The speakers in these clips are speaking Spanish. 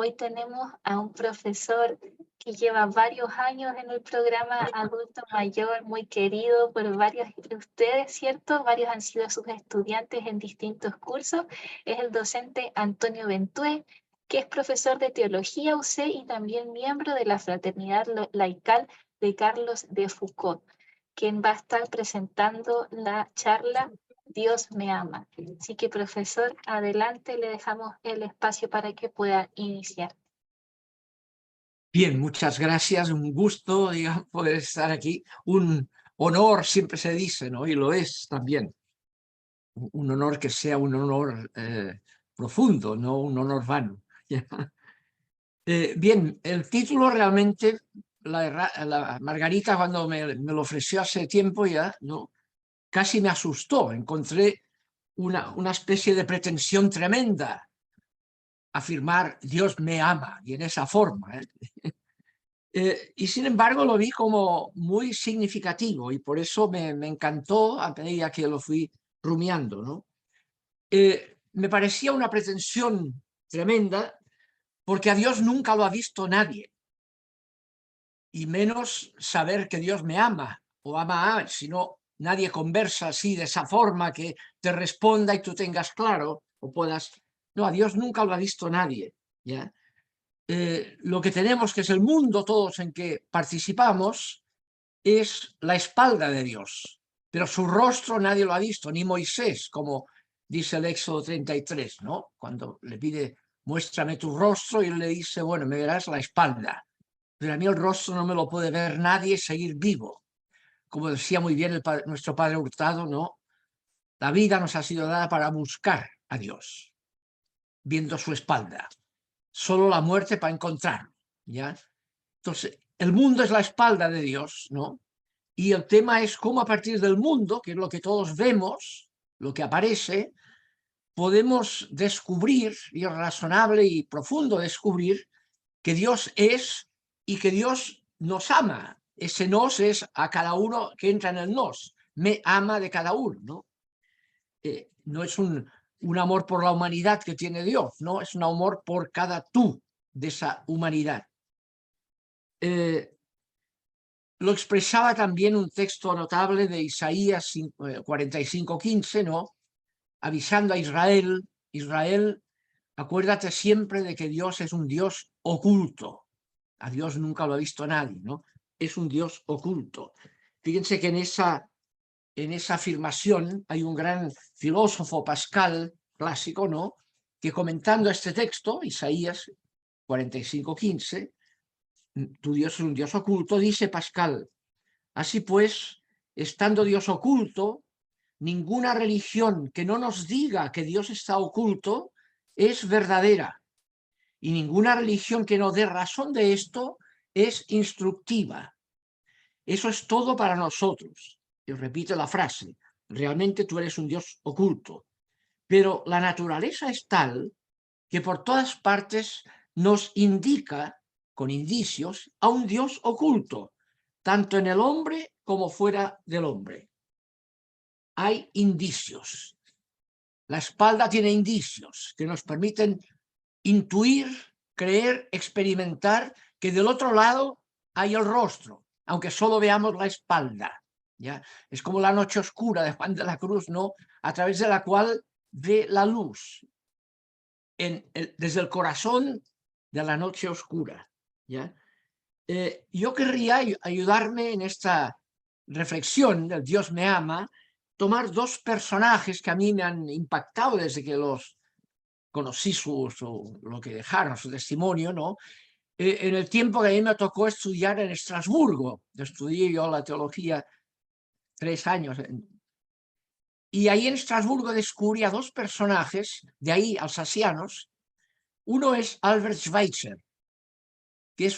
Hoy tenemos a un profesor que lleva varios años en el programa Adulto Mayor, muy querido por varios de ustedes, ¿cierto? Varios han sido sus estudiantes en distintos cursos. Es el docente Antonio Ventué, que es profesor de Teología UC y también miembro de la Fraternidad Laical de Carlos de Foucauld, quien va a estar presentando la charla Dios me ama. Así que, profesor, adelante, le dejamos el espacio para que pueda iniciar. Bien, muchas gracias, un gusto, digamos, poder estar aquí. Un honor, siempre se dice, ¿no? Y lo es también. Un honor que sea un honor profundo, no un honor vano. Bien, el título realmente, la Margarita cuando me lo ofreció hace tiempo ya, ¿no? Casi me asustó. Encontré una especie de pretensión tremenda, afirmar Dios me ama, y en esa forma, y sin embargo lo vi como muy significativo y por eso me encantó a medida que lo fui rumiando, ¿no? Me parecía una pretensión tremenda porque a Dios nunca lo ha visto nadie, y menos saber que Dios me ama o ama a, si no, nadie conversa así de esa forma que te responda y tú tengas claro o puedas. No, a Dios nunca lo ha visto nadie, ¿ya? Lo que tenemos, que es el mundo todos en que participamos, es la espalda de Dios, pero su rostro nadie lo ha visto, ni Moisés, como dice el Éxodo 33, ¿no? Cuando le pide, muéstrame tu rostro, y él le dice, bueno, me verás la espalda, pero a mí el rostro no me lo puede ver nadie y seguir vivo. Como decía muy bien nuestro padre Hurtado, ¿no? La vida nos ha sido dada para buscar a Dios, viendo su espalda. Solo la muerte para encontrarlo, ¿ya? Entonces, el mundo es la espalda de Dios, ¿no? Y el tema es cómo a partir del mundo, que es lo que todos vemos, lo que aparece, podemos descubrir, y es razonable y profundo descubrir, que Dios es y que Dios nos ama. Ese nos es a cada uno que entra en el nos. Me ama de cada uno, ¿no? No es un amor por la humanidad que tiene Dios, ¿no? Es un amor por cada tú de esa humanidad. Lo expresaba también un texto notable de Isaías 45:15, ¿no? Avisando a Israel, Israel, acuérdate siempre de que Dios es un Dios oculto. A Dios nunca lo ha visto nadie, ¿no? Es un Dios oculto. Fíjense que en esa afirmación hay un gran filósofo, Pascal, clásico, ¿no? Que comentando este texto, Isaías 45:15, tu Dios es un Dios oculto, dice Pascal, así pues, estando Dios oculto, ninguna religión que no nos diga que Dios está oculto es verdadera, y ninguna religión que no dé razón de esto es instructiva. Eso es todo para nosotros. Y repite la frase, realmente tú eres un Dios oculto, pero la naturaleza es tal que por todas partes nos indica, con indicios, a un Dios oculto, tanto en el hombre como fuera del hombre. Hay indicios. La espalda tiene indicios que nos permiten intuir, creer, experimentar que del otro lado hay el rostro, aunque solo veamos la espalda, ¿ya? Es como la noche oscura de Juan de la Cruz, ¿no? A través de la cual ve la luz desde el corazón de la noche oscura, ¿ya? Yo querría ayudarme en esta reflexión del Dios me ama, tomar dos personajes que a mí me han impactado desde que los conocí lo que dejaron, su testimonio, ¿no? En el tiempo que a mí me tocó estudiar en Estrasburgo, estudié yo la teología 3 años, y ahí en Estrasburgo descubrí a dos personajes, de ahí alsacianos. Uno es Albert Schweitzer, que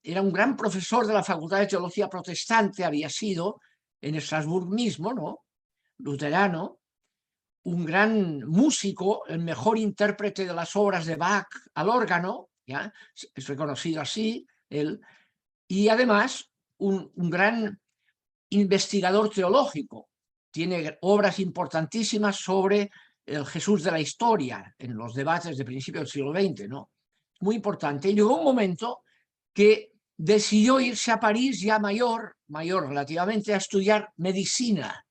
era un gran profesor de la Facultad de Teología Protestante, había sido en Estrasburgo mismo, ¿no? Luterano, un gran músico, el mejor intérprete de las obras de Bach al órgano, ¿ya? Es reconocido así, él, y además un gran investigador teológico. Tiene obras importantísimas sobre el Jesús de la historia en los debates de principios del siglo XX, ¿no? muy importante. Y llegó un momento que decidió irse a París ya mayor relativamente, a estudiar medicina,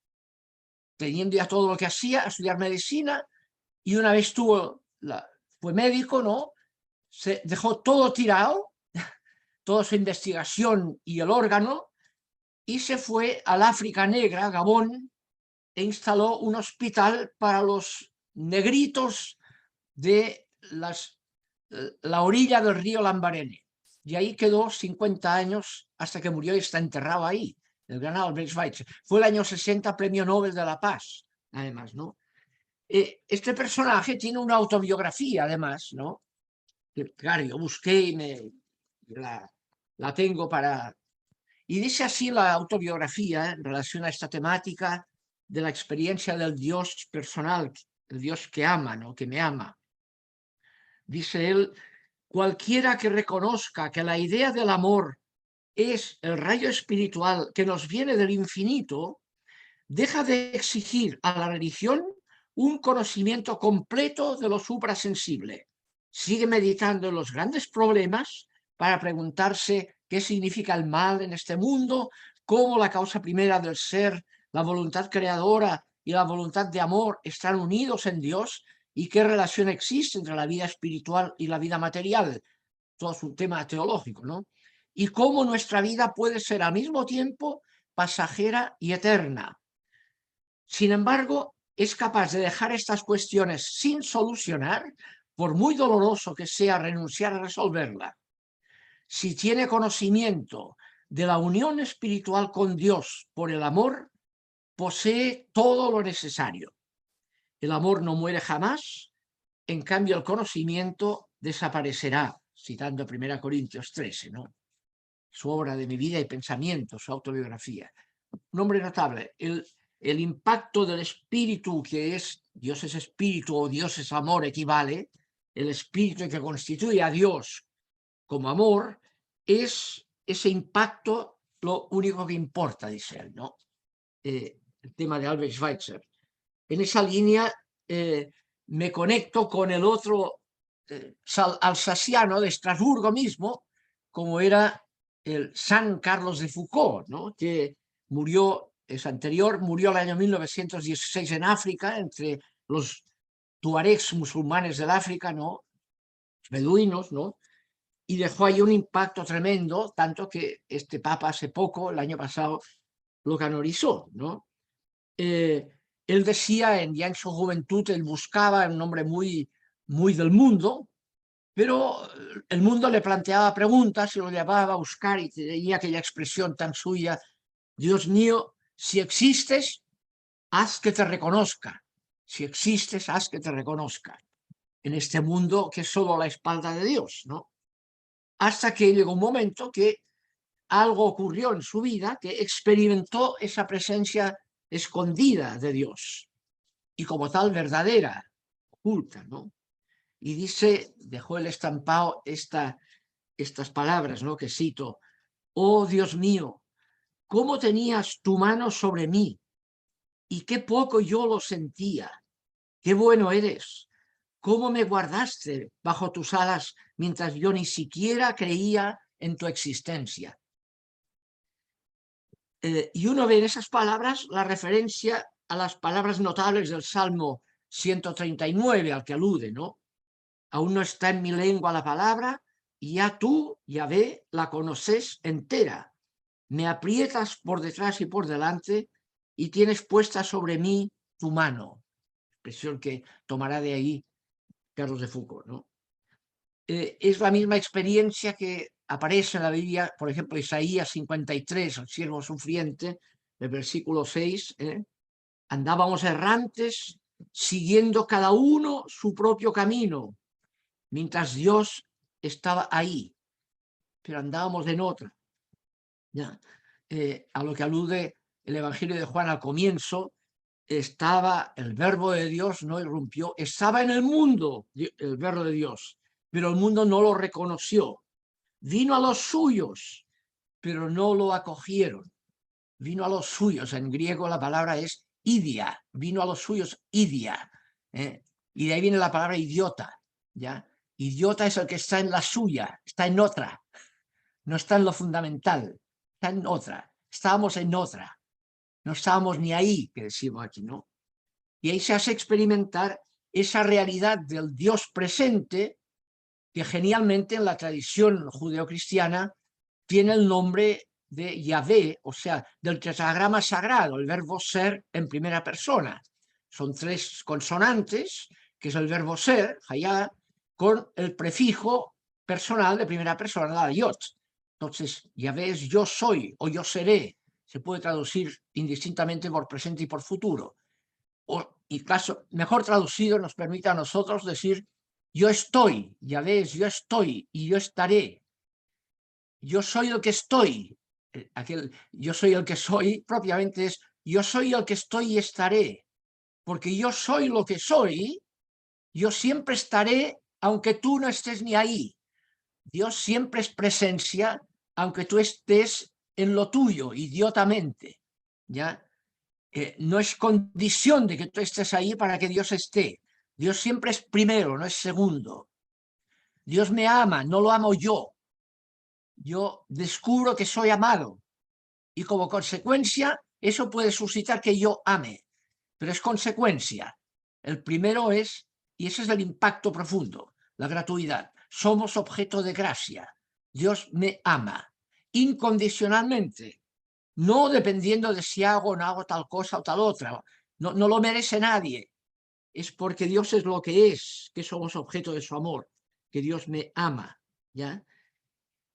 teniendo ya todo lo que hacía, a estudiar medicina, y una vez fue médico, ¿no? Se dejó todo tirado, toda su investigación y el órgano, y se fue al África Negra, Gabón, e instaló un hospital para los negritos de la orilla del río Lambarene. Y ahí quedó 50 años hasta que murió y está enterrado ahí, el gran Albert Schweitzer. Fue el año 60 premio Nobel de la Paz, además, ¿no? Este personaje tiene una autobiografía, además, ¿no? Claro, yo busqué y la tengo para... Y dice así la autobiografía en relación a esta temática de la experiencia del Dios personal, el Dios que ama, ¿no? Que me ama. Dice él: cualquiera que reconozca que la idea del amor es el rayo espiritual que nos viene del infinito, deja de exigir a la religión un conocimiento completo de lo suprasensible. Sigue meditando en los grandes problemas para preguntarse qué significa el mal en este mundo, cómo la causa primera del ser, la voluntad creadora y la voluntad de amor están unidos en Dios y qué relación existe entre la vida espiritual y la vida material. Todo es un tema teológico, ¿no? Y cómo nuestra vida puede ser al mismo tiempo pasajera y eterna. Sin embargo, es capaz de dejar estas cuestiones sin solucionar, por muy doloroso que sea renunciar a resolverla. Si tiene conocimiento de la unión espiritual con Dios por el amor, posee todo lo necesario. El amor no muere jamás, en cambio el conocimiento desaparecerá, citando 1 Corintios 13, ¿no? Su obra de mi vida y pensamiento, su autobiografía. Un hombre notable. El impacto del espíritu, que es Dios es espíritu o Dios es amor, equivale, el espíritu que constituye a Dios como amor, es ese impacto lo único que importa, dice él, ¿no? El tema de Albert Schweitzer. En esa línea me conecto con el otro alsaciano de Estrasburgo mismo, como era el San Carlos de Foucault, ¿no? Que murió, es anterior, murió el año 1916 en África, entre los tuaregs musulmanes del África, ¿no? Los beduinos, ¿no? Y dejó ahí un impacto tremendo, tanto que este papa hace poco, el año pasado, lo canorizó, ¿no? Él decía ya en su juventud, él buscaba un hombre muy, muy del mundo, pero el mundo le planteaba preguntas y lo llevaba a buscar y tenía aquella expresión tan suya: Dios mío, si existes, haz que te reconozca. Si existes, haz que te reconozca. En este mundo que es solo la espalda de Dios, ¿no? Hasta que llegó un momento que algo ocurrió en su vida que experimentó esa presencia escondida de Dios y como tal verdadera, oculta, ¿no? Y dice, dejó el estampado estas palabras, ¿no? Que cito: oh Dios mío, cómo tenías tu mano sobre mí y qué poco yo lo sentía. Qué bueno eres, cómo me guardaste bajo tus alas mientras yo ni siquiera creía en tu existencia. Y uno ve en esas palabras la referencia a las palabras notables del Salmo 139 al que alude, ¿no? Aún no está en mi lengua la palabra, y ya tú, Yahvé, la conoces entera. Me aprietas por detrás y por delante, y tienes puesta sobre mí tu mano. Expresión que tomará de ahí Carlos de Foucault, ¿no? Es la misma experiencia que aparece en la Biblia, por ejemplo, Isaías 53, el siervo sufriente, el versículo 6, andábamos errantes, siguiendo cada uno su propio camino, mientras Dios estaba ahí, pero andábamos en otra. ¿Ya? A lo que alude el Evangelio de Juan al comienzo, estaba el verbo de Dios, no irrumpió, estaba en el mundo el verbo de Dios, pero el mundo no lo reconoció. Vino a los suyos, pero no lo acogieron. Vino a los suyos, en griego la palabra es idia, vino a los suyos idia, y de ahí viene la palabra idiota, ¿ya? Idiota es el que está en la suya, está en otra, no está en lo fundamental, está en otra. Estábamos en otra, no estábamos ni ahí, que decimos aquí, ¿no? Y ahí se hace experimentar esa realidad del Dios presente que genialmente en la tradición judeocristiana tiene el nombre de Yahvé, o sea, del tetragrama sagrado, el verbo ser en primera persona. Son 3 consonantes, que es el verbo ser, hayá, con el prefijo personal de primera persona, la yot. Entonces, Yahvé es yo soy o yo seré. Se puede traducir indistintamente por presente y por futuro. Y caso mejor traducido nos permite a nosotros decir yo estoy, Yahvé es yo estoy y yo estaré. Yo soy el que estoy. Yo soy el que soy propiamente es yo soy el que estoy y estaré. Porque yo soy lo que soy, yo siempre estaré aunque tú no estés ni ahí. Dios siempre es presencia aunque tú estés en lo tuyo, idiotamente. ¿Ya? No es condición de que tú estés ahí para que Dios esté. Dios siempre es primero, no es segundo. Dios me ama, no lo amo yo. Yo descubro que soy amado y como consecuencia eso puede suscitar que yo ame, pero es consecuencia. El primero es, y ese es el impacto profundo, la gratuidad. Somos objeto de gracia. Dios me ama incondicionalmente, no dependiendo de si hago o no hago tal cosa o tal otra. No, no lo merece nadie. Es porque Dios es lo que somos objeto de su amor, que Dios me ama. ¿Ya?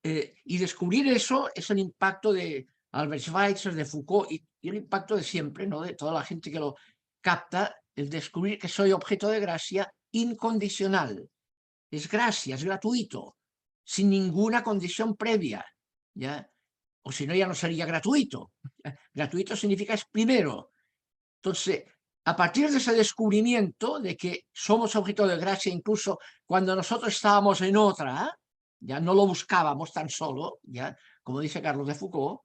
Y descubrir eso es el impacto de Albert Schweitzer, de Foucault y el impacto de siempre, ¿no? De toda la gente que lo capta, el descubrir que soy objeto de gracia incondicional. Es gracia, es gratuito, sin ninguna condición previa. ¿Ya? O si no, ya no sería gratuito. Gratuito significa es primero. Entonces, a partir de ese descubrimiento de que somos objeto de gracia incluso cuando nosotros estábamos en otra, ya no lo buscábamos tan solo, ya como dice Carlos de Foucault,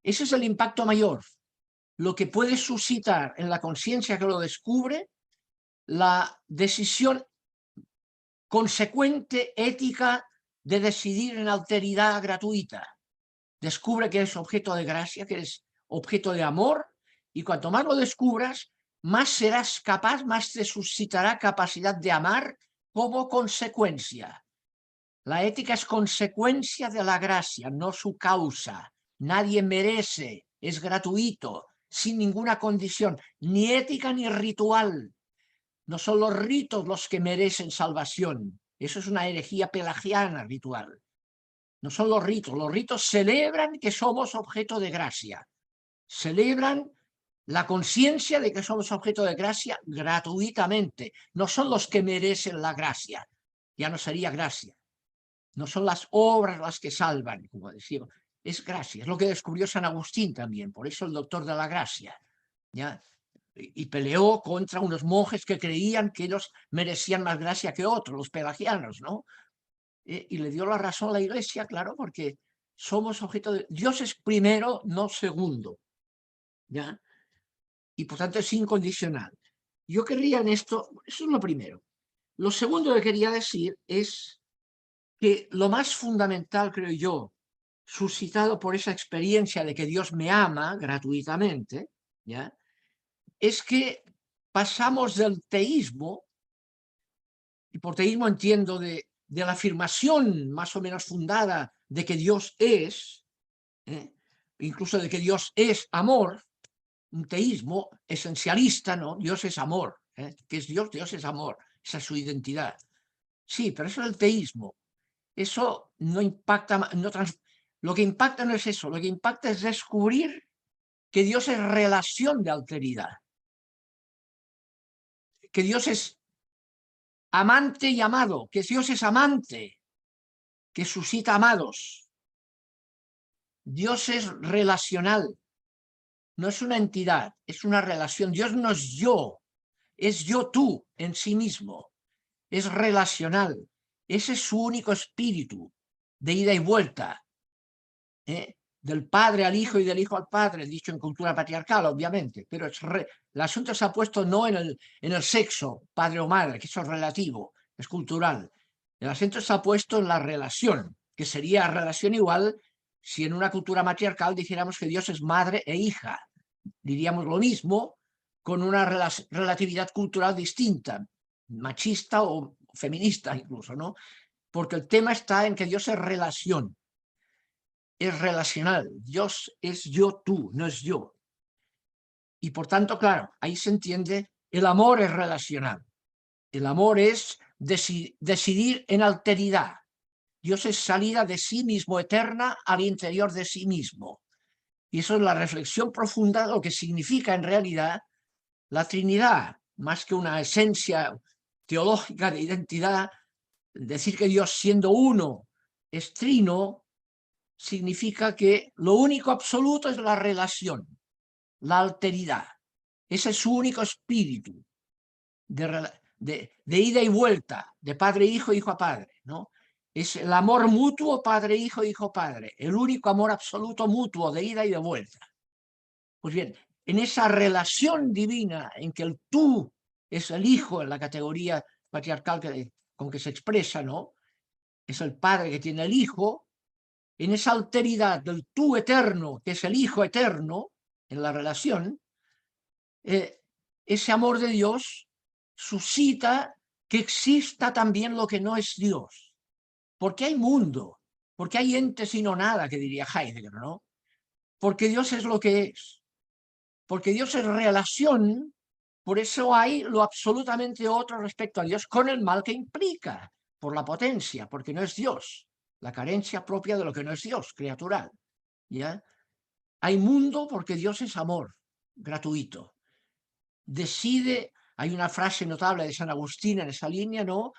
ese es el impacto mayor, lo que puede suscitar en la conciencia que lo descubre la decisión consecuente ética de decidir en alteridad gratuita. Descubre que eres objeto de gracia, que eres objeto de amor, y cuanto más lo descubras, más serás capaz, más te suscitará capacidad de amar como consecuencia. La ética es consecuencia de la gracia, no su causa. Nadie merece, es gratuito, sin ninguna condición, ni ética ni ritual. No son los ritos los que merecen salvación. Eso es una herejía pelagiana ritual. No son los ritos celebran que somos objeto de gracia. Celebran la conciencia de que somos objeto de gracia gratuitamente. No son los que merecen la gracia. Ya no sería gracia. No son las obras las que salvan, como decimos. Es gracia. Es lo que descubrió San Agustín también. Por eso el doctor de la gracia. ¿Ya? Y peleó contra unos monjes que creían que ellos merecían más gracia que otros, los pelagianos, ¿no? Y le dio la razón a la Iglesia, claro, porque somos objeto de... Dios es primero, no segundo. ¿Ya? Y por tanto es incondicional. Yo querría en esto, eso es lo primero. Lo segundo que quería decir es que lo más fundamental, creo yo, suscitado por esa experiencia de que Dios me ama gratuitamente, ¿ya? Es que pasamos del teísmo, y por teísmo entiendo de la afirmación más o menos fundada de que Dios es, incluso de que Dios es amor, un teísmo esencialista, ¿no? Dios es amor, ¿qué es Dios? Dios es amor, esa es su identidad. Sí, pero eso es el teísmo. Eso no impacta, lo que impacta no es eso, lo que impacta es descubrir que Dios es relación de alteridad, que Dios es amante y amado, que Dios es amante, que suscita amados. Dios es relacional, no es una entidad, es una relación. Dios no es yo tú en sí mismo, es relacional. Ese es su único espíritu de ida y vuelta, del padre al hijo y del hijo al padre, dicho en cultura patriarcal, obviamente, pero el asunto se ha puesto no en el sexo, padre o madre, que eso es relativo, es cultural. El acento está puesto en la relación, que sería relación igual si en una cultura matriarcal dijéramos que Dios es madre e hija. Diríamos lo mismo con una relatividad cultural distinta, machista o feminista incluso, ¿no? Porque el tema está en que Dios es relación, es relacional. Dios es yo, tú, no es yo. Y por tanto, claro, ahí se entiende, el amor es relacional. El amor es decidir en alteridad. Dios es salida de sí mismo eterna al interior de sí mismo. Y eso es la reflexión profunda de lo que significa en realidad la Trinidad, más que una esencia teológica de identidad. Decir que Dios, siendo uno, es trino, significa que lo único absoluto es la relación, la alteridad. Ese es su único espíritu de ida y vuelta, de padre a hijo, hijo a padre, ¿no? Es el amor mutuo padre-hijo, hijo-padre, el único amor absoluto mutuo de ida y de vuelta. Pues bien, en esa relación divina en que el tú es el hijo en la categoría patriarcal con que se expresa, ¿no? Es el padre que tiene el hijo, en esa alteridad del tú eterno, que es el hijo eterno, en la relación, ese amor de Dios suscita que exista también lo que no es Dios. Porque hay mundo, porque hay ente sino nada, que diría Heidegger, ¿no? Porque Dios es lo que es. Porque Dios es relación, por eso hay lo absolutamente otro respecto a Dios, con el mal que implica, por la potencia, porque no es Dios, la carencia propia de lo que no es Dios, criatural. ¿Ya? Hay mundo porque Dios es amor, gratuito. Decide, hay una frase notable de San Agustín en esa línea, ¿no?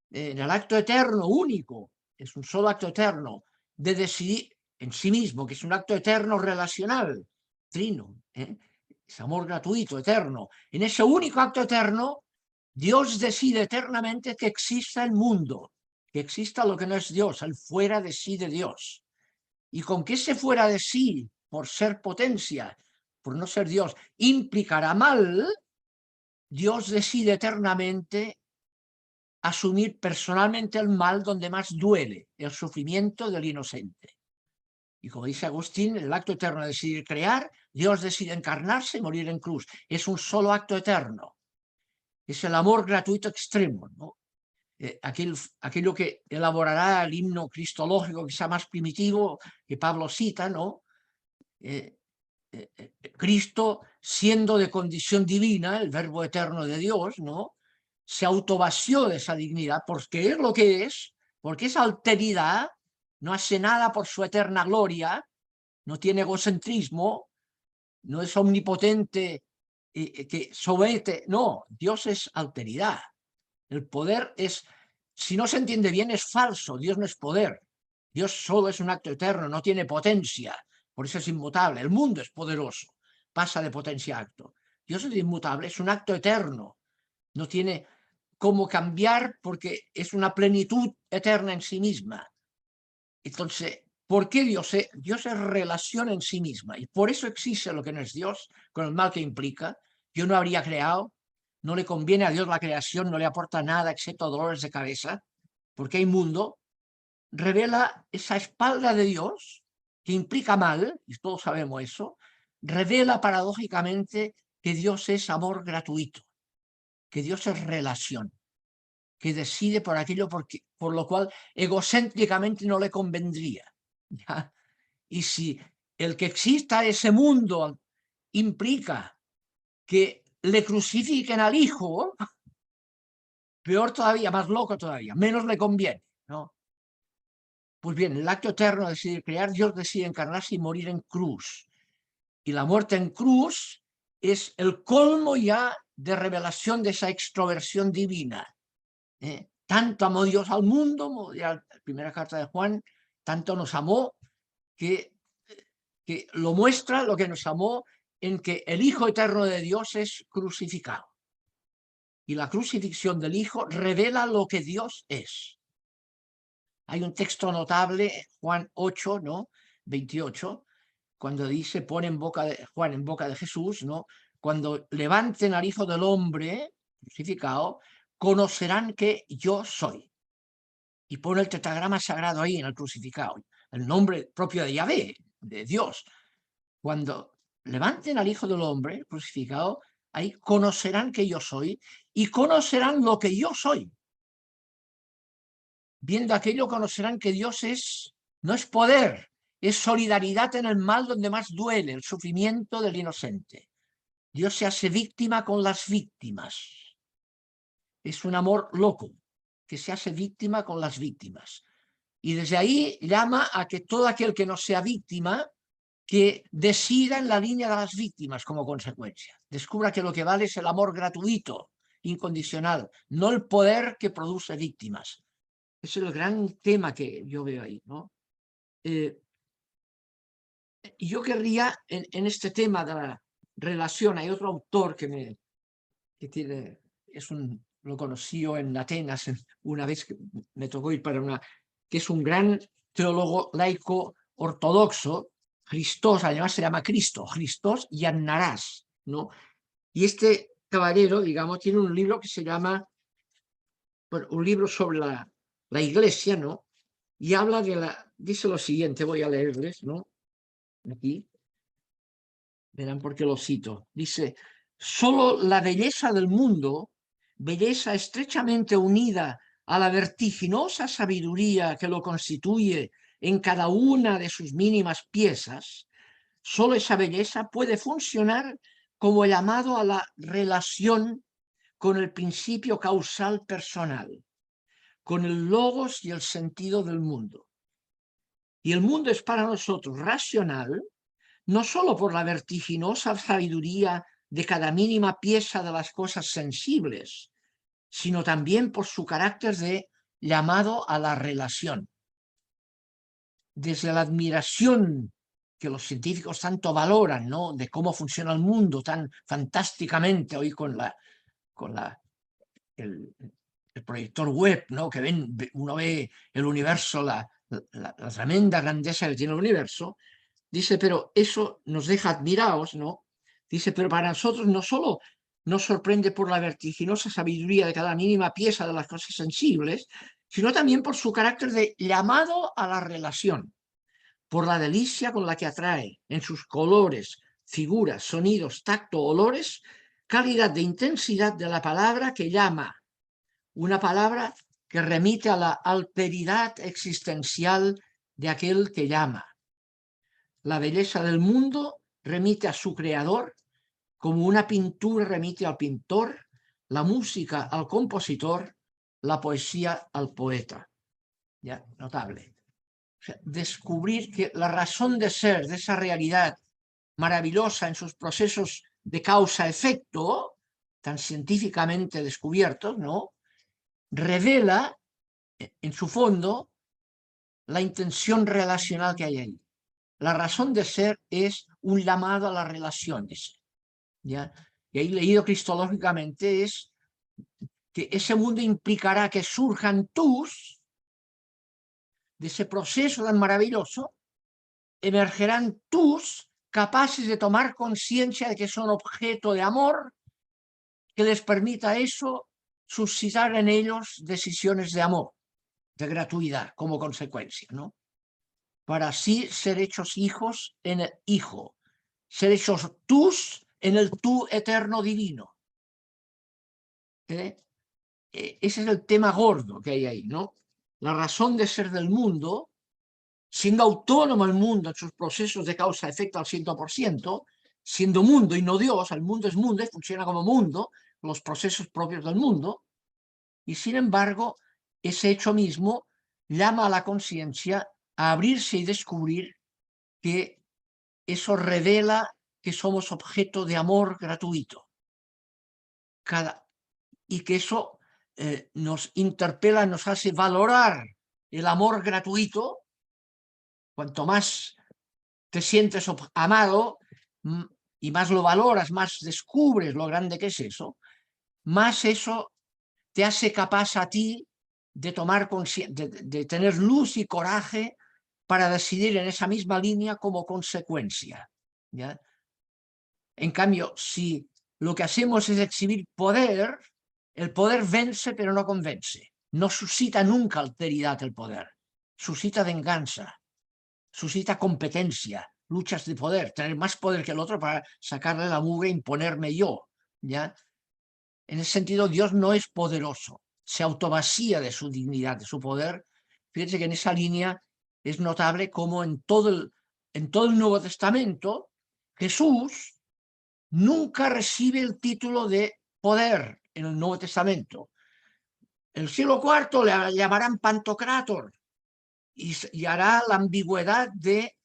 En el acto eterno, único, es un solo acto eterno, de decidir en sí mismo, que es un acto eterno relacional, trino, es amor gratuito, eterno. En ese único acto eterno, Dios decide eternamente que exista el mundo, que exista lo que no es Dios, el fuera de sí de Dios. Y con que ese fuera de sí, por ser potencia, por no ser Dios, implicará mal, Dios decide eternamente asumir personalmente el mal donde más duele, el sufrimiento del inocente. Y como dice Agustín, el acto eterno de decidir crear, Dios decide encarnarse y morir en cruz. Es un solo acto eterno. Es el amor gratuito extremo, ¿no? Aquello que elaborará el himno cristológico quizá más primitivo que Pablo cita, ¿no? Cristo, siendo de condición divina, el verbo eterno de Dios, ¿no? Se autovació de esa dignidad porque es lo que es, porque esa alteridad no hace nada por su eterna gloria, no tiene egocentrismo, no es omnipotente que somete, no, Dios es alteridad. El poder es, si no se entiende bien, es falso, Dios no es poder, Dios solo es un acto eterno, no tiene potencia, por eso es inmutable, el mundo es poderoso, pasa de potencia a acto. Dios es inmutable, es un acto eterno, no tiene cómo cambiar porque es una plenitud eterna en sí misma. Entonces, ¿por qué Dios es? Dios es relación en sí misma y por eso existe lo que no es Dios, con el mal que implica. Dios no habría creado, no le conviene a Dios la creación, no le aporta nada excepto dolores de cabeza, porque hay mundo. Revela esa espalda de Dios, que implica mal, y todos sabemos eso, revela paradójicamente que Dios es amor gratuito, que Dios es relación, que decide por aquello por lo cual egocéntricamente no le convendría. ¿Ya? Y si el que exista ese mundo implica que le crucifiquen al hijo, peor todavía, más loco todavía, menos le conviene, ¿no? Pues bien, el acto eterno de decidir crear, Dios decide encarnarse y morir en cruz. Y la muerte en cruz es el colmo ya de revelación de esa extroversión divina. Tanto amó Dios al mundo, la primera carta de Juan, tanto nos amó que lo muestra lo que nos amó en que el Hijo eterno de Dios es crucificado. Y la crucifixión del Hijo revela lo que Dios es. Hay un texto notable, Juan 8, ¿no? 28, cuando dice, pone en boca de Juan en boca de Jesús, ¿no? Cuando levanten al Hijo del Hombre crucificado, conocerán que yo soy. y pone el tetragrama sagrado ahí en el crucificado, el nombre propio de Yahvé, de Dios. Cuando levanten al Hijo del Hombre crucificado, ahí conocerán que yo soy y conocerán lo que yo soy. Viendo aquello conocerán que Dios no es poder, es solidaridad en el mal donde más duele, el sufrimiento del inocente. Dios se hace víctima con las víctimas. Es un amor loco que se hace víctima con las víctimas. Y desde ahí llama a que todo aquel que no sea víctima, que decida en la línea de las víctimas como consecuencia. Descubra que lo que vale es el amor gratuito, incondicional, no el poder que produce víctimas. Ese es el gran tema que yo veo ahí, ¿no? Yo querría, en este tema de la relación, hay otro autor que tiene, lo conocí yo en Atenas una vez que me tocó ir para que es un gran teólogo laico ortodoxo, Christos, además se llama Christos Yannarás, ¿no? Y este caballero, digamos, tiene un libro que se llama, bueno, un libro sobre la iglesia, ¿no? Y habla dice lo siguiente, voy a leerles, ¿no? Aquí, verán por qué lo cito. Dice, solo la belleza del mundo, belleza estrechamente unida a la vertiginosa sabiduría que lo constituye en cada una de sus mínimas piezas, solo esa belleza puede funcionar como llamado a la relación con el principio causal personal, con el logos y el sentido del mundo. Y el mundo es para nosotros racional, no solo por la vertiginosa sabiduría de cada mínima pieza de las cosas sensibles, sino también por su carácter de llamado a la relación. Desde la admiración que los científicos tanto valoran, ¿no?, de cómo funciona el mundo tan fantásticamente hoy con el proyector web, ¿no?, que uno ve el universo, la tremenda grandeza que tiene el universo. Dice, pero eso nos deja admirados, ¿no? Dice, pero para nosotros no solo nos sorprende por la vertiginosa sabiduría de cada mínima pieza de las cosas sensibles, sino también por su carácter de llamado a la relación, por la delicia con la que atrae en sus colores, figuras, sonidos, tacto, olores, calidad de intensidad de la palabra que llama, una palabra que remite a la alteridad existencial de aquel que llama. La belleza del mundo remite a su creador, como una pintura remite al pintor, la música al compositor, la poesía al poeta. Ya, notable. O sea, descubrir que la razón de ser de esa realidad maravillosa en sus procesos de causa-efecto, tan científicamente descubiertos, ¿no?, revela en su fondo la intención relacional que hay ahí. La razón de ser es un llamado a las relaciones, ¿ya? Y ahí leído cristológicamente es que ese mundo implicará que surjan de ese proceso tan maravilloso, emergerán capaces de tomar conciencia de que son objeto de amor, que les permita eso suscitar en ellos decisiones de amor, de gratuidad como consecuencia, ¿no? Para así ser hechos hijos en el Hijo, ser hechos en el tú eterno divino. Ese es el tema gordo que hay ahí, ¿no? La razón de ser del mundo, siendo autónomo el mundo en sus procesos de causa-efecto al 100%, siendo mundo y no Dios, el mundo es mundo y funciona como mundo, los procesos propios del mundo, y sin embargo, ese hecho mismo llama a la conciencia a abrirse y descubrir que eso revela que somos objeto de amor gratuito. Y que eso nos interpela, nos hace valorar el amor gratuito. Cuanto más te sientes amado y más lo valoras, más descubres lo grande que es eso, más eso te hace capaz a ti de tomar de tener luz y coraje para decidir en esa misma línea como consecuencia, ¿ya? En cambio, si lo que hacemos es exhibir poder, el poder vence pero no convence. no suscita nunca alteridad el poder, suscita venganza, suscita competencia, luchas de poder, tener más poder que el otro para sacarle la mugre e imponerme yo, ¿ya? En ese sentido, Dios no es poderoso, se autovacía de su dignidad, de su poder. Fíjense que en esa línea es notable cómo en todo el Nuevo Testamento Jesús nunca recibe el título de poder en el Nuevo Testamento. En el siglo IV le llamarán Pantocrátor y hará la ambigüedad de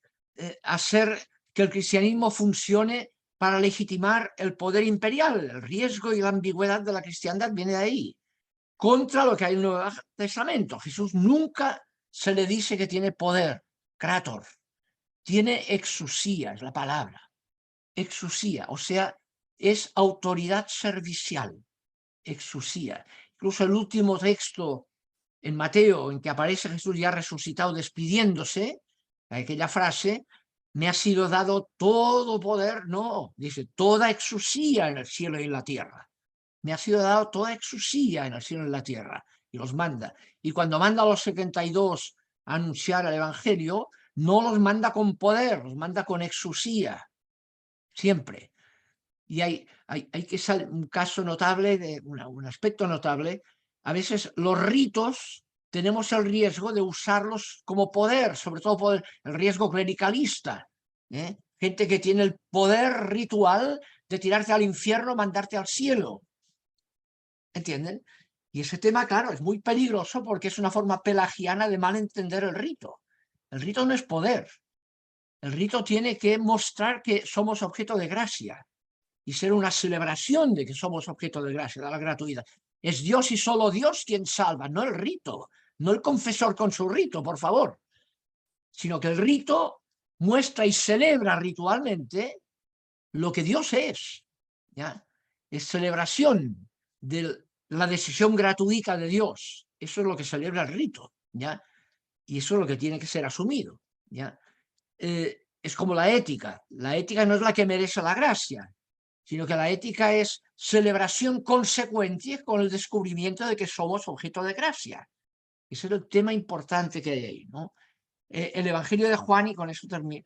hacer que el cristianismo funcione para legitimar el poder imperial. El riesgo y la ambigüedad de la cristiandad viene de ahí, contra lo que hay en el Nuevo Testamento. Jesús nunca se le dice que tiene poder, krator, tiene exusía, es la palabra, exusía, o sea, es autoridad servicial, exusía. Incluso el último texto en Mateo, en que aparece Jesús ya resucitado despidiéndose, aquella frase, me ha sido dado todo poder, no, dice, toda exusía en el cielo y en la tierra. Me ha sido dado toda exusía en el cielo y en la tierra, y los manda. Y cuando manda a los 72 a anunciar el Evangelio, no los manda con poder, los manda con exusía, siempre. Y hay que saber un caso notable, un aspecto notable. A veces los ritos tenemos el riesgo de usarlos como poder, sobre todo el riesgo clericalista. Gente que tiene el poder ritual de tirarte al infierno, mandarte al cielo. ¿Entienden? Y ese tema, claro, es muy peligroso porque es una forma pelagiana de mal entender el rito. El rito no es poder. El rito tiene que mostrar que somos objeto de gracia y ser una celebración de que somos objeto de gracia, de la gratuidad. Es Dios y solo Dios quien salva, no el rito, no el confesor con su rito, por favor, sino que el rito muestra y celebra ritualmente lo que Dios es, ¿ya? Es celebración de la decisión gratuita de Dios. Eso es lo que celebra el rito, ¿ya? Y eso es lo que tiene que ser asumido, ¿ya? Es como la ética. La ética no es la que merece la gracia, sino que la ética es celebración consecuente con el descubrimiento de que somos objeto de gracia. Ese es el tema importante que hay ahí, ¿no? El Evangelio de Juan, y con eso termino,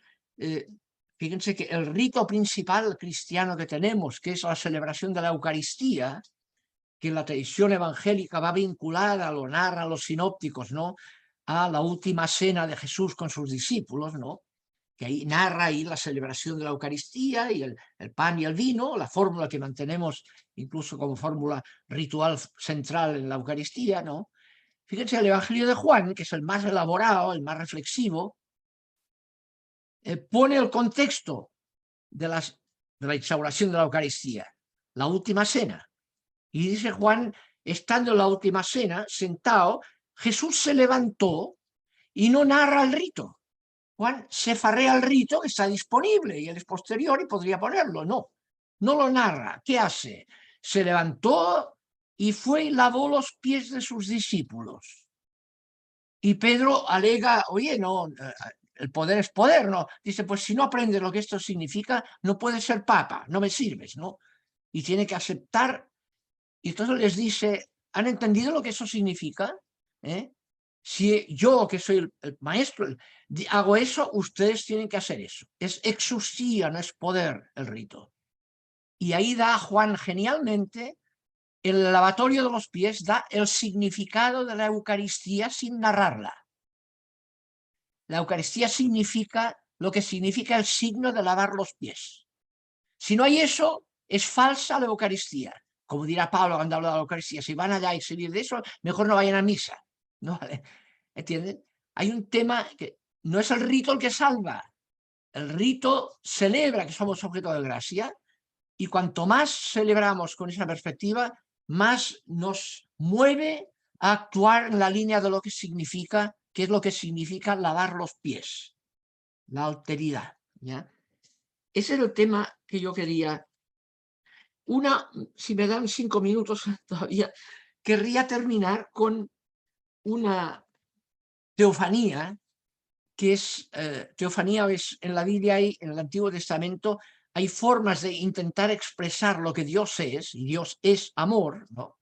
fíjense que el rito principal cristiano que tenemos, que es la celebración de la Eucaristía, que en la tradición evangélica va vinculada, lo narran los sinópticos, ¿no?, a la última cena de Jesús con sus discípulos, ¿no?, que ahí narra ahí la celebración de la Eucaristía y el pan y el vino, la fórmula que mantenemos incluso como fórmula ritual central en la Eucaristía, ¿no? Fíjense, el Evangelio de Juan, que es el más elaborado, el más reflexivo, pone el contexto de la instauración de la Eucaristía, la última cena. Y dice Juan, estando en la última cena, sentado, Jesús se levantó y no narra el rito. Juan se farrea el rito que está disponible y él es posterior y podría ponerlo. No, no lo narra. ¿Qué hace? Se levantó y fue y lavó los pies de sus discípulos. Y Pedro alega, oye, no, el poder es poder, ¿no? Dice, pues si no aprendes lo que esto significa, no puedes ser papa, no me sirves, ¿no? Y tiene que aceptar. Y entonces les dice, ¿han entendido lo que eso significa? Si yo, que soy el maestro, hago eso, ustedes tienen que hacer eso. Es exusía, no es poder el rito. Y ahí da Juan genialmente, el lavatorio de los pies da el significado de la Eucaristía sin narrarla. La Eucaristía significa lo que significa el signo de lavar los pies. Si no hay eso, es falsa la Eucaristía. Como dirá Pablo cuando habla de la Eucaristía, si van allá y salir de eso, mejor no vayan a misa. ¿No? ¿Entienden? Hay un tema que no es el rito el que salva. El rito celebra que somos objeto de gracia y cuanto más celebramos con esa perspectiva, más nos mueve a actuar en la línea de lo que significa, que es lo que significa lavar los pies, la alteridad, ¿ya? Ese es el tema que yo quería. Si me dan 5 minutos todavía, querría terminar con una teofanía, que es, teofanía es en la Biblia, en el Antiguo Testamento, hay formas de intentar expresar lo que Dios es, y Dios es amor, ¿no?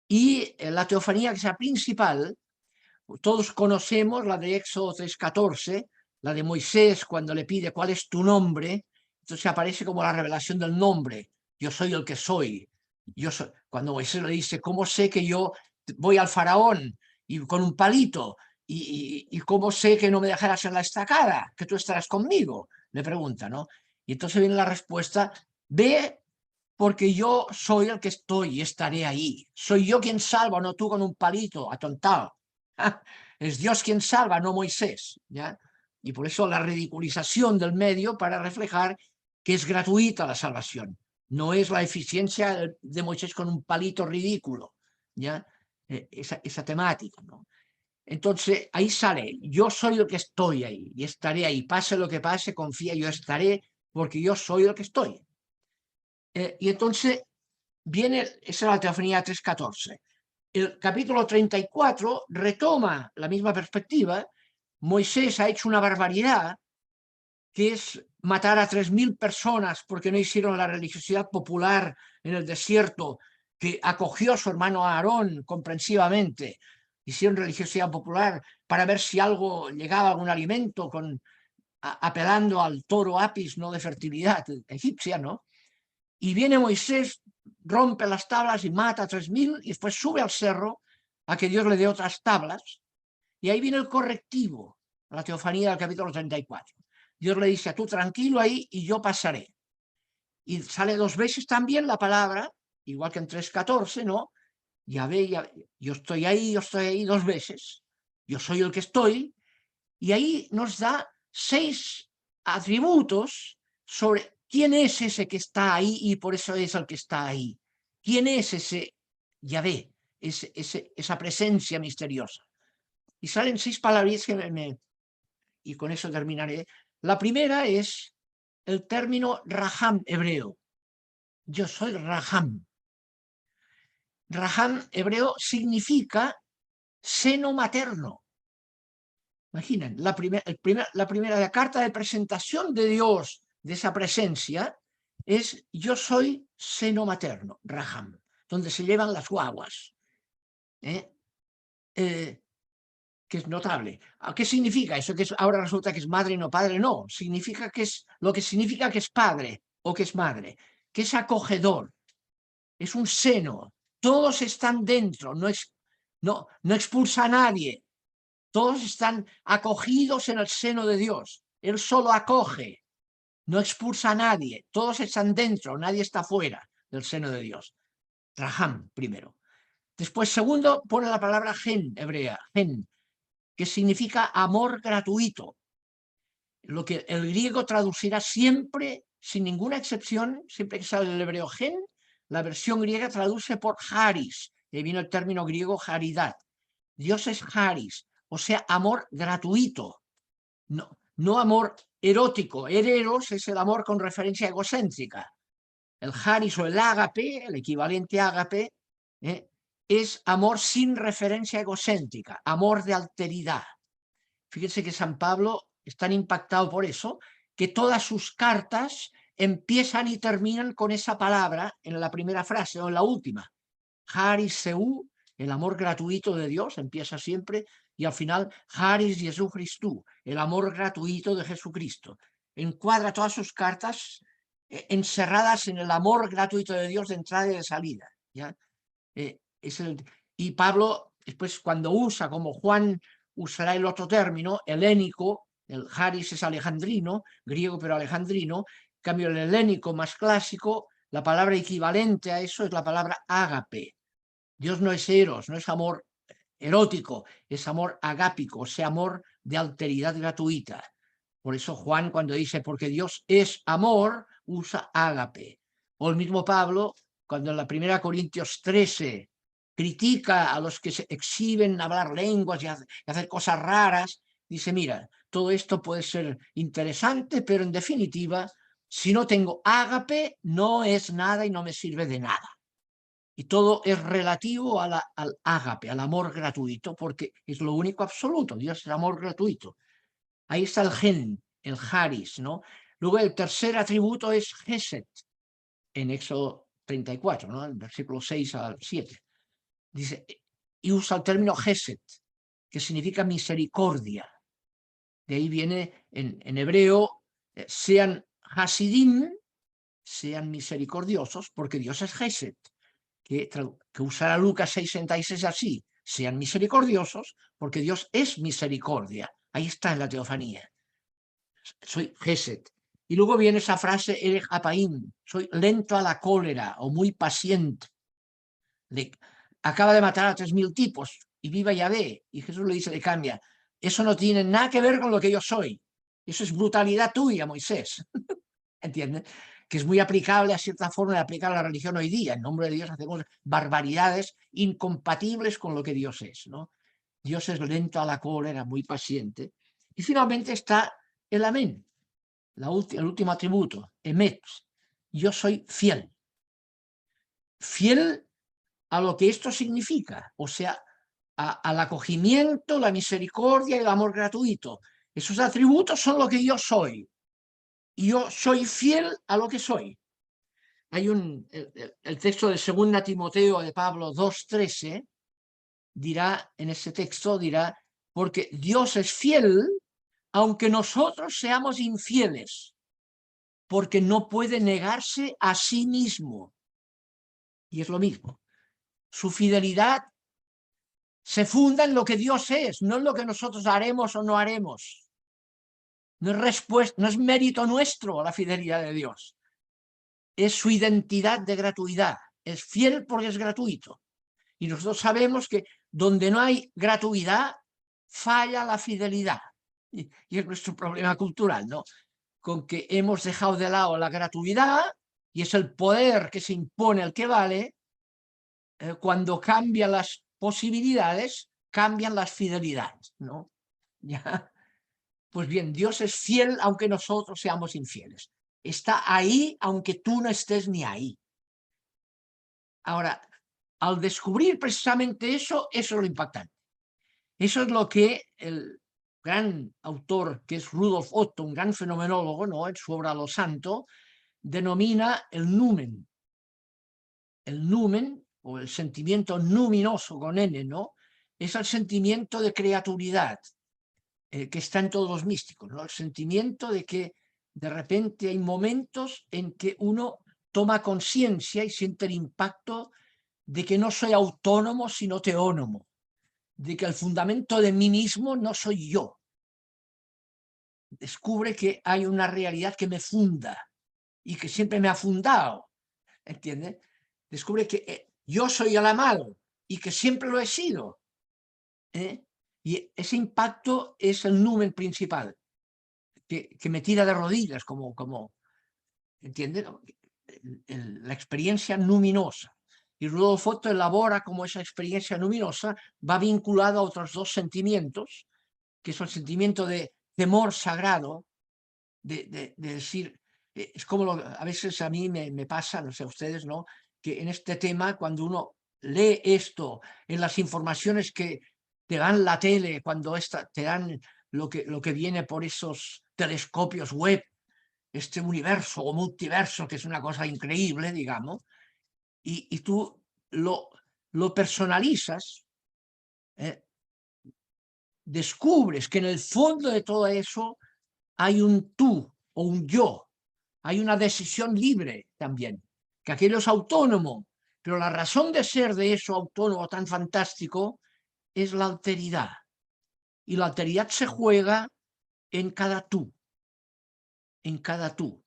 Y la teofanía que sea principal, todos conocemos la de Éxodo 3:14, la de Moisés cuando le pide cuál es tu nombre, entonces aparece como la revelación del nombre, yo soy el que soy. Cuando Moisés le dice, ¿cómo sé que yo voy al faraón y con un palito? ¿Y cómo sé que no me dejarás en la estacada? Que tú estarás conmigo, le pregunta, ¿no? Y entonces viene la respuesta, ve porque yo soy el que estoy y estaré ahí. Soy yo quien salva, no tú con un palito, atontado. Es Dios quien salva, no Moisés, ¿ya? Y por eso la ridiculización del medio para reflejar que es gratuita la salvación. No es la eficiencia de Moisés con un palito ridículo, ¿ya? Esa temática, ¿no? Entonces ahí sale, yo soy el que estoy ahí y estaré ahí. Pase lo que pase, confía, yo estaré porque yo soy el que estoy. Y entonces viene, esa es la teofanía 3:14. El capítulo 34 retoma la misma perspectiva. Moisés ha hecho una barbaridad, que es matar a 3.000 personas porque no hicieron la religiosidad popular en el desierto, que acogió a su hermano Aarón comprensivamente. Hicieron religiosidad popular para ver si algo llegaba, algún alimento, apelando al toro Apis, no de fertilidad egipcia, ¿no? Y viene Moisés, rompe las tablas y mata a 3.000 y después sube al cerro a que Dios le dé otras tablas. Y ahí viene el correctivo, la teofanía del capítulo 34. Dios le dice, a tú tranquilo ahí y yo pasaré. Y sale 2 veces también la palabra, igual que en 3:14, ¿no? Yahvé, yo estoy ahí 2 veces. Yo soy el que estoy. Y ahí nos da 6 atributos sobre quién es ese que está ahí y por eso es el que está ahí. ¿Quién es ese Yahvé, esa presencia misteriosa? Y salen 6 palabras y con eso terminaré. La primera es el término Raham hebreo. Yo soy Raham. Raham hebreo significa seno materno. Imaginen, la primera carta de presentación de Dios, de esa presencia, es yo soy seno materno, Raham, donde se llevan las guaguas. Que es notable. ¿Qué significa eso? Que ahora resulta que es madre y no padre. No, significa que es lo que significa que es padre o que es madre, que es acogedor, es un seno. Todos están dentro, no expulsa a nadie. Todos están acogidos en el seno de Dios. Él solo acoge, no expulsa a nadie. Todos están dentro, nadie está fuera del seno de Dios. Raham, primero. Después, segundo, pone la palabra gen hebrea, gen, que significa amor gratuito. Lo que el griego traducirá siempre, sin ninguna excepción, siempre que sale el hebreo gen, la versión griega traduce por haris, y ahí viene el término griego haridad. Dios es haris, o sea, amor gratuito, no amor erótico. Eros es el amor con referencia egocéntrica. El haris o el ágape, el equivalente ágape, es amor sin referencia egocéntrica, amor de alteridad. Fíjense que San Pablo es tan impactado por eso que todas sus cartas empiezan y terminan con esa palabra en la primera frase o en la última. Haris Seu, el amor gratuito de Dios, empieza siempre, y al final Haris Jesu Christu, el amor gratuito de Jesucristo. Encuadra todas sus cartas encerradas en el amor gratuito de Dios de entrada y de salida. ¿Ya? Y Pablo, después cuando usa, como Juan usará el otro término, helénico, el haris es alejandrino, griego pero alejandrino, en cambio el helénico más clásico, la palabra equivalente a eso es la palabra ágape. Dios no es eros, no es amor erótico, es amor agápico, o sea, amor de alteridad gratuita. Por eso Juan, cuando dice porque Dios es amor, usa ágape. O el mismo Pablo, cuando en la 1 Corintios 13 critica a los que se exhiben hablar lenguas y hacer cosas raras, dice, mira, todo esto puede ser interesante, pero en definitiva, si no tengo ágape, no es nada y no me sirve de nada. Y todo es relativo al ágape, al amor gratuito, porque es lo único absoluto. Dios es amor gratuito. Ahí está el gen, el haris, ¿no? Luego el tercer atributo es Geset, en Éxodo 34, ¿no? El versículo 6 al 7. Dice, y usa el término Gesed, que significa misericordia. De ahí viene en hebreo, sean Hasidim, sean misericordiosos, porque Dios es Gesed, que usará Lucas 6:66 así, sean misericordiosos, porque Dios es misericordia. Ahí está en la teofanía. Soy Gesed. Y luego viene esa frase, Erech Apaim, soy lento a la cólera o muy paciente. Acaba de matar a 3.000 tipos y viva Yahvé. Y Jesús le dice, le cambia, eso no tiene nada que ver con lo que yo soy. Eso es brutalidad tuya, Moisés. ¿Entiendes? Que es muy aplicable a cierta forma de aplicar a la religión hoy día. En nombre de Dios hacemos barbaridades incompatibles con lo que Dios es, ¿no? Dios es lento a la cólera, muy paciente. Y finalmente está el amén, el último atributo, emet. Yo soy fiel. Fiel a lo que esto significa, o sea, al acogimiento, la misericordia y el amor gratuito. Esos atributos son lo que yo soy. Y yo soy fiel a lo que soy. Hay el texto de 2 Timoteo de Pablo 2:13 dirá, en ese texto dirá, porque Dios es fiel aunque nosotros seamos infieles, porque no puede negarse a sí mismo. Y es lo mismo. Su fidelidad se funda en lo que Dios es, no en lo que nosotros haremos o no haremos. No es mérito nuestro la fidelidad de Dios. Es su identidad de gratuidad. Es fiel porque es gratuito. Y nosotros sabemos que donde no hay gratuidad, falla la fidelidad. Y es nuestro problema cultural, ¿no? Con que hemos dejado de lado la gratuidad, y es el poder que se impone al que vale, cuando cambian las posibilidades, cambian las fidelidades, ¿no? ¿Ya? Pues bien, Dios es fiel aunque nosotros seamos infieles. Está ahí aunque tú no estés ni ahí. Ahora, al descubrir precisamente eso es lo impactante. Eso es lo que el gran autor, que es Rudolf Otto, un gran fenomenólogo, ¿no?, en su obra Lo Santo, denomina el numen. El numen, o el sentimiento numinoso con N, ¿no?, es el sentimiento de creaturidad que está en todos los místicos, ¿no? El sentimiento de que de repente hay momentos en que uno toma conciencia y siente el impacto de que no soy autónomo, sino teónomo, de que el fundamento de mí mismo no soy yo. Descubre que hay una realidad que me funda y que siempre me ha fundado, ¿entiendes? Descubre que yo soy el amado y que siempre lo he sido, ¿eh? Y ese impacto es el numen principal, que me tira de rodillas, como ¿entiendes? La experiencia luminosa. Y Rudolf Otto elabora cómo esa experiencia luminosa va vinculada a otros dos sentimientos, que es el sentimiento de temor sagrado, de decir, es como a veces a mí me pasa, no sé a ustedes, ¿no?, que en este tema, cuando uno lee esto, en las informaciones que te dan la tele, cuando te dan lo que viene por esos telescopios web, este universo o multiverso, que es una cosa increíble, digamos, y tú lo personalizas, descubres que en el fondo de todo eso hay un tú o un yo, hay una decisión libre también, que aquello es autónomo, pero la razón de ser de eso autónomo tan fantástico es la alteridad, y la alteridad se juega en cada tú, en cada tú.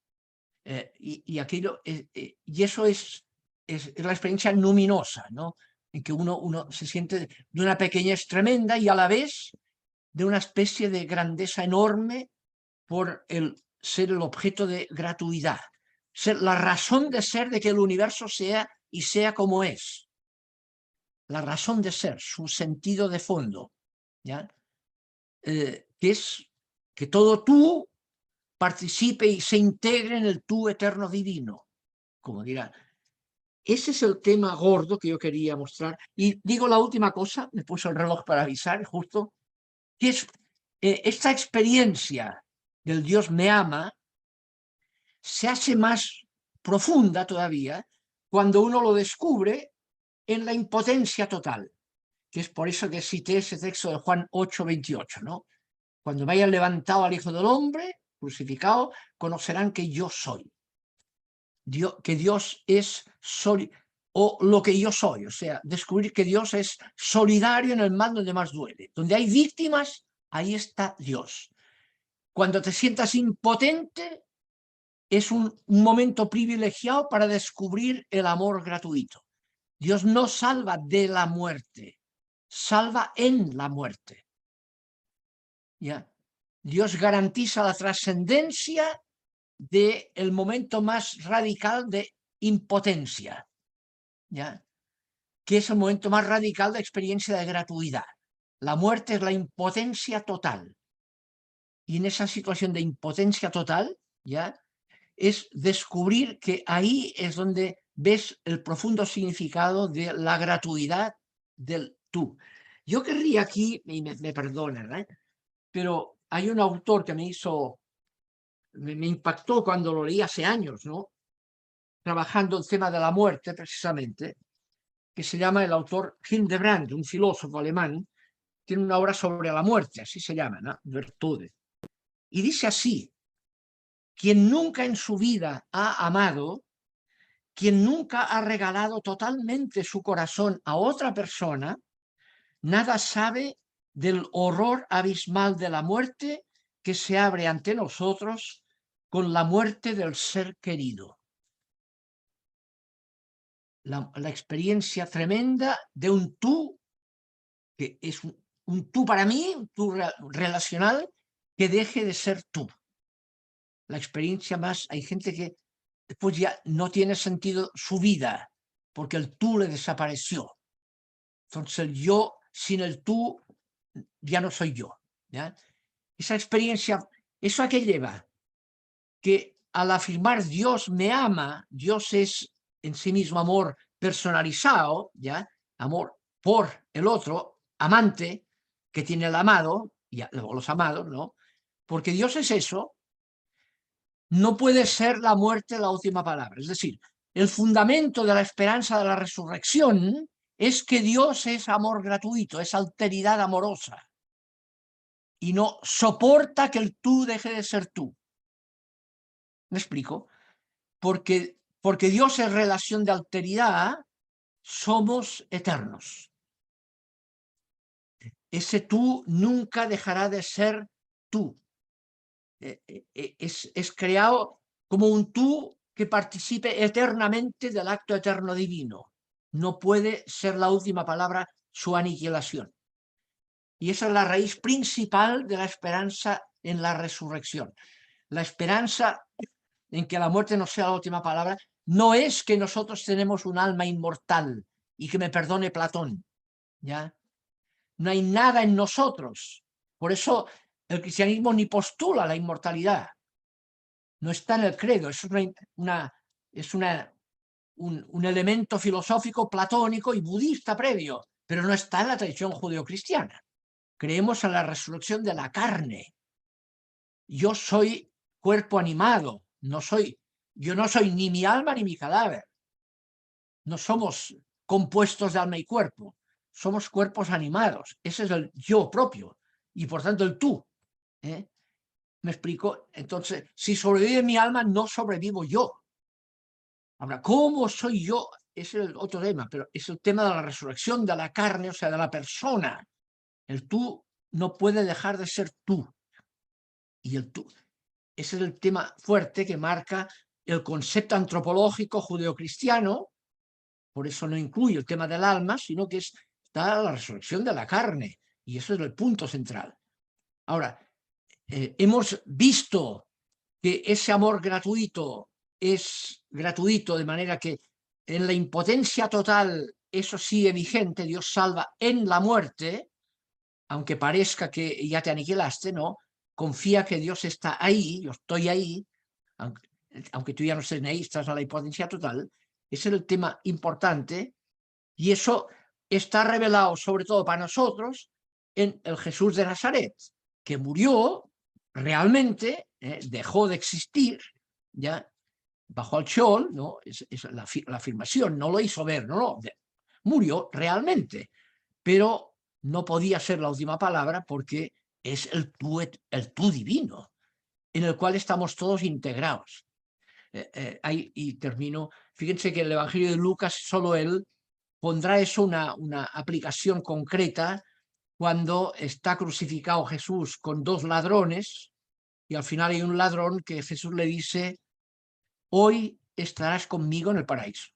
Y aquello, y eso es la experiencia luminosa, ¿no?, en que uno se siente de una pequeñez tremenda y a la vez de una especie de grandeza enorme por ser el objeto de gratuidad, ser la razón de ser de que el universo sea y sea como es, la razón de ser, su sentido de fondo, ¿ya? Que es que todo tú participe y se integre en el tú eterno divino, como dirá. Ese es el tema gordo que yo quería mostrar. Y digo la última cosa, me puse el reloj para avisar justo, que es esta experiencia del Dios me ama se hace más profunda todavía cuando uno lo descubre en la impotencia total, que es por eso que cité ese texto de Juan 8:28, ¿no? Cuando me hayan levantado al Hijo del Hombre, crucificado, conocerán que yo soy. Que Dios es o lo que yo soy, o sea, descubrir que Dios es solidario en el mal donde más duele. Donde hay víctimas, ahí está Dios. Cuando te sientas impotente, es un momento privilegiado para descubrir el amor gratuito. Dios no salva de la muerte, salva en la muerte. ¿Ya? Dios garantiza la trascendencia del momento más radical de impotencia, ¿ya? Que es el momento más radical de experiencia de gratuidad. La muerte es la impotencia total. Y en esa situación de impotencia total, ¿ya? Es descubrir que ahí es donde ves el profundo significado de la gratuidad del tú. Yo querría aquí, y me perdonan, ¿eh? Pero hay un autor que me impactó cuando lo leí hace años, ¿no? Trabajando el tema de la muerte, precisamente, que se llama el autor Hildebrand, un filósofo alemán, tiene una obra sobre la muerte, así se llama, ¿no? Virtude. Y dice así: quien nunca en su vida ha amado, quien nunca ha regalado totalmente su corazón a otra persona, nada sabe del horror abismal de la muerte que se abre ante nosotros con la muerte del ser querido. La experiencia tremenda de un tú, que es un tú para mí, un tú relacional, que deje de ser tú. La experiencia más, hay gente que después ya no tiene sentido su vida, porque el tú le desapareció. Entonces el yo sin el tú ya no soy yo, ¿ya? Esa experiencia, ¿eso a qué lleva? Que al afirmar Dios me ama, Dios es en sí mismo amor personalizado, ¿ya? Amor por el otro, amante, que tiene el amado, o los amados, ¿no? Porque Dios es eso, no puede ser la muerte la última palabra. Es decir, el fundamento de la esperanza de la resurrección es que Dios es amor gratuito, es alteridad amorosa, y no soporta que el tú deje de ser tú. ¿Me explico? Porque Dios es relación de alteridad, somos eternos. Ese tú nunca dejará de ser tú. Es creado como un tú que participe eternamente del acto eterno divino. No puede ser la última palabra su aniquilación. Y esa es la raíz principal de la esperanza en la resurrección. La esperanza en que la muerte no sea la última palabra no es que nosotros tenemos un alma inmortal y que me perdone Platón, ¿ya? No hay nada en nosotros. Por eso el cristianismo ni postula la inmortalidad. No está en el credo, es un elemento filosófico platónico y budista previo, pero no está en la tradición judeocristiana. Creemos en la resurrección de la carne. Yo soy cuerpo animado, yo no soy ni mi alma ni mi cadáver. No somos compuestos de alma y cuerpo, somos cuerpos animados. Ese es el yo propio y por tanto el tú. ¿Me explico? Entonces, si sobrevive mi alma, no sobrevivo yo. Ahora, ¿cómo soy yo? Ese es el otro tema, pero es el tema de la resurrección de la carne, o sea, de la persona. El tú no puede dejar de ser tú. Y el tú, ese es el tema fuerte que marca el concepto antropológico judeocristiano. Por eso no incluye el tema del alma, sino que está la resurrección de la carne. Y eso es el punto central. Ahora, hemos visto que ese amor gratuito es gratuito, de manera que en la impotencia total eso sigue vigente, Dios salva en la muerte, aunque parezca que ya te aniquilaste, ¿no? Confía que Dios está ahí, yo estoy ahí, aunque tú ya no estés ahí, estás a la impotencia total. Ese es el tema importante, y eso está revelado sobre todo para nosotros en el Jesús de Nazaret, que murió realmente, dejó de existir, ya bajó al Sheol, ¿no? Es la afirmación, no lo hizo ver, no, Murió realmente, pero no podía ser la última palabra porque es el tú divino, en el cual estamos todos integrados. Y termino, fíjense que el Evangelio de Lucas, solo él pondrá eso una aplicación concreta cuando está crucificado Jesús con dos ladrones y al final hay un ladrón que Jesús le dice, hoy estarás conmigo en el paraíso.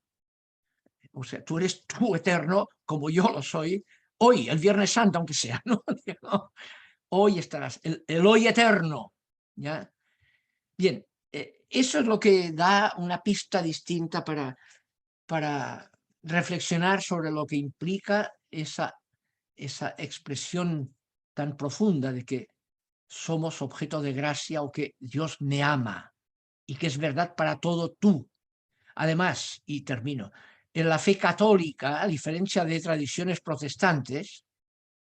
O sea, tú eres tú eterno como yo lo soy, hoy, el Viernes Santo aunque sea, ¿no? Hoy estarás, el hoy eterno, ¿ya? Bien, eso es lo que da una pista distinta para reflexionar sobre lo que implica esa expresión tan profunda de que somos objeto de gracia o que Dios me ama y que es verdad para todo tú. Además, y termino, en la fe católica, a diferencia de tradiciones protestantes,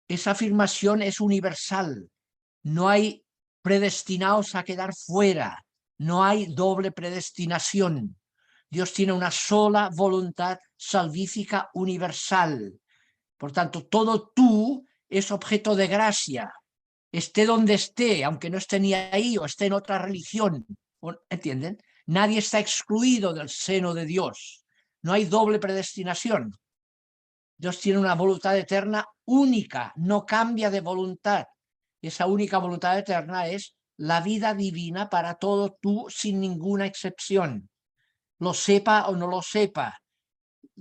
esa afirmación es universal. No hay predestinados a quedar fuera, no hay doble predestinación. Dios tiene una sola voluntad salvífica universal. Por tanto, todo tú es objeto de gracia, esté donde esté, aunque no esté ni ahí o esté en otra religión. ¿Entienden? Nadie está excluido del seno de Dios. No hay doble predestinación. Dios tiene una voluntad eterna única, no cambia de voluntad. Esa única voluntad eterna es la vida divina para todo tú sin ninguna excepción. Lo sepa o no lo sepa,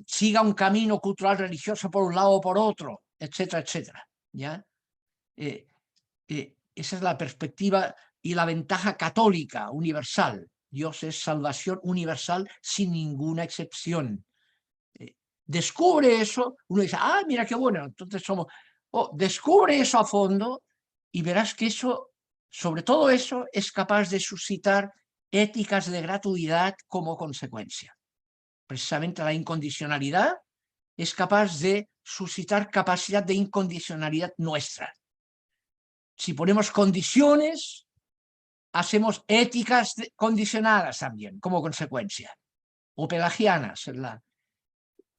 siga un camino cultural religioso por un lado o por otro, etcétera, etcétera. ¿Ya? Esa es la perspectiva y la ventaja católica universal. Dios es salvación universal sin ninguna excepción. Descubre eso, uno dice, ah, mira qué bueno, entonces somos... descubre eso a fondo y verás que eso, sobre todo eso, es capaz de suscitar éticas de gratuidad como consecuencia. Precisamente la incondicionalidad es capaz de suscitar capacidad de incondicionalidad nuestra. Si ponemos condiciones, hacemos éticas condicionadas también como consecuencia, o pelagianas.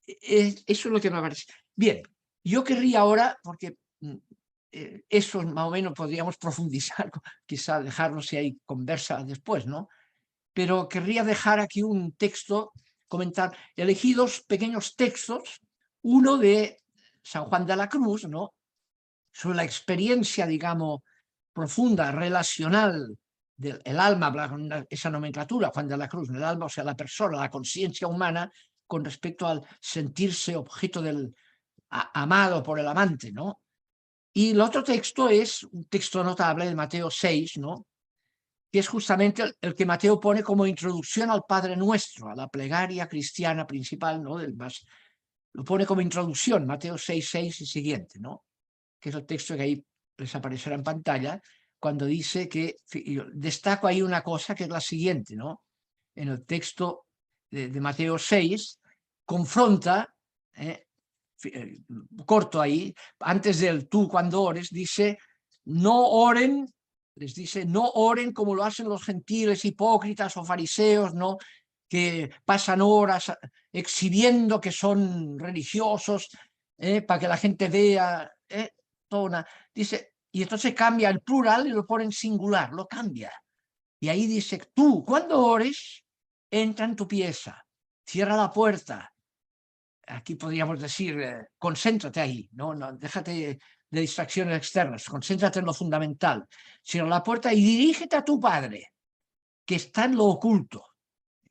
Eso es lo que me parece. Bien, yo querría ahora, porque eso más o menos podríamos profundizar, quizá dejarlo si hay conversa después, ¿no? Pero querría dejar aquí un texto, comentar, elegí dos pequeños textos, uno de San Juan de la Cruz, ¿no? Sobre la experiencia, digamos, profunda, relacional del alma, esa nomenclatura, Juan de la Cruz, el alma, o sea, la persona, la conciencia humana, con respecto al sentirse objeto del amado por el amante, ¿no? Y el otro texto es un texto notable de Mateo 6, ¿no? Que es justamente el que Mateo pone como introducción al Padre Nuestro, a la plegaria cristiana principal, ¿no? Lo pone como introducción, Mateo 6, 6 y siguiente, ¿no? Que es el texto que ahí les aparecerá en pantalla, cuando dice que, destaco ahí una cosa que es la siguiente, ¿no? En el texto de Mateo 6, confronta, corto ahí, antes del tú cuando ores, dice, no oren, les dice, no oren como lo hacen los gentiles, hipócritas o fariseos, ¿no? Que pasan horas exhibiendo que son religiosos, para que la gente vea, dice, y entonces cambia el plural y lo pone en singular, lo cambia. Y ahí dice, tú, cuando ores, entra en tu pieza, cierra la puerta. Aquí podríamos decir, concéntrate ahí, no, déjate de distracciones externas, concéntrate en lo fundamental. Cierra la puerta y dirígete a tu Padre, que está en lo oculto,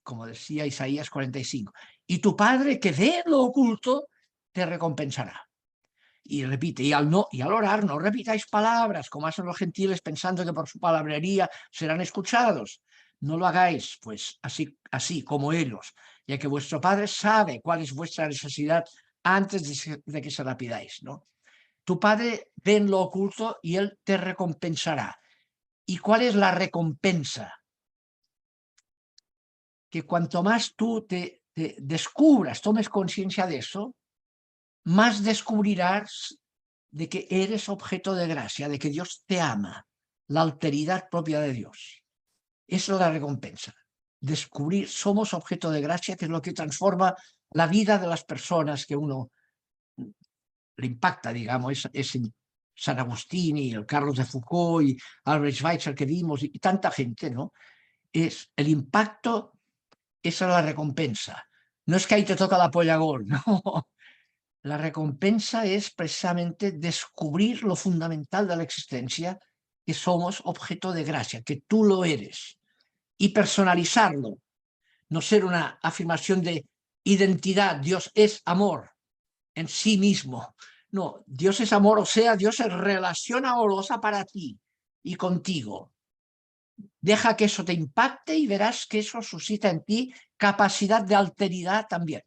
como decía Isaías 45. Y tu Padre que ve en lo oculto, te recompensará. Y repite, y al orar no repitáis palabras como hacen los gentiles pensando que por su palabrería serán escuchados. No lo hagáis pues así como ellos, ya que vuestro Padre sabe cuál es vuestra necesidad antes de que se la pidáis, ¿no? Tu Padre ve en lo oculto y Él te recompensará. ¿Y cuál es la recompensa? Que cuanto más tú te descubras, tomes conciencia de eso, más descubrirás de que eres objeto de gracia, de que Dios te ama, la alteridad propia de Dios. Esa es la recompensa. Descubrir, somos objeto de gracia, que es lo que transforma la vida de las personas que uno le impacta, digamos, es San Agustín y el Carlos de Foucault y Albert Schweitzer que vimos y tanta gente, ¿no? Es el impacto, esa es la recompensa. No es que ahí te toca la polla gol, no. La recompensa es precisamente descubrir lo fundamental de la existencia, que somos objeto de gracia, que tú lo eres, y personalizarlo, no ser una afirmación de identidad, Dios es amor en sí mismo. No, Dios es amor, o sea, Dios es relación amorosa para ti y contigo. Deja que eso te impacte y verás que eso suscita en ti capacidad de alteridad también.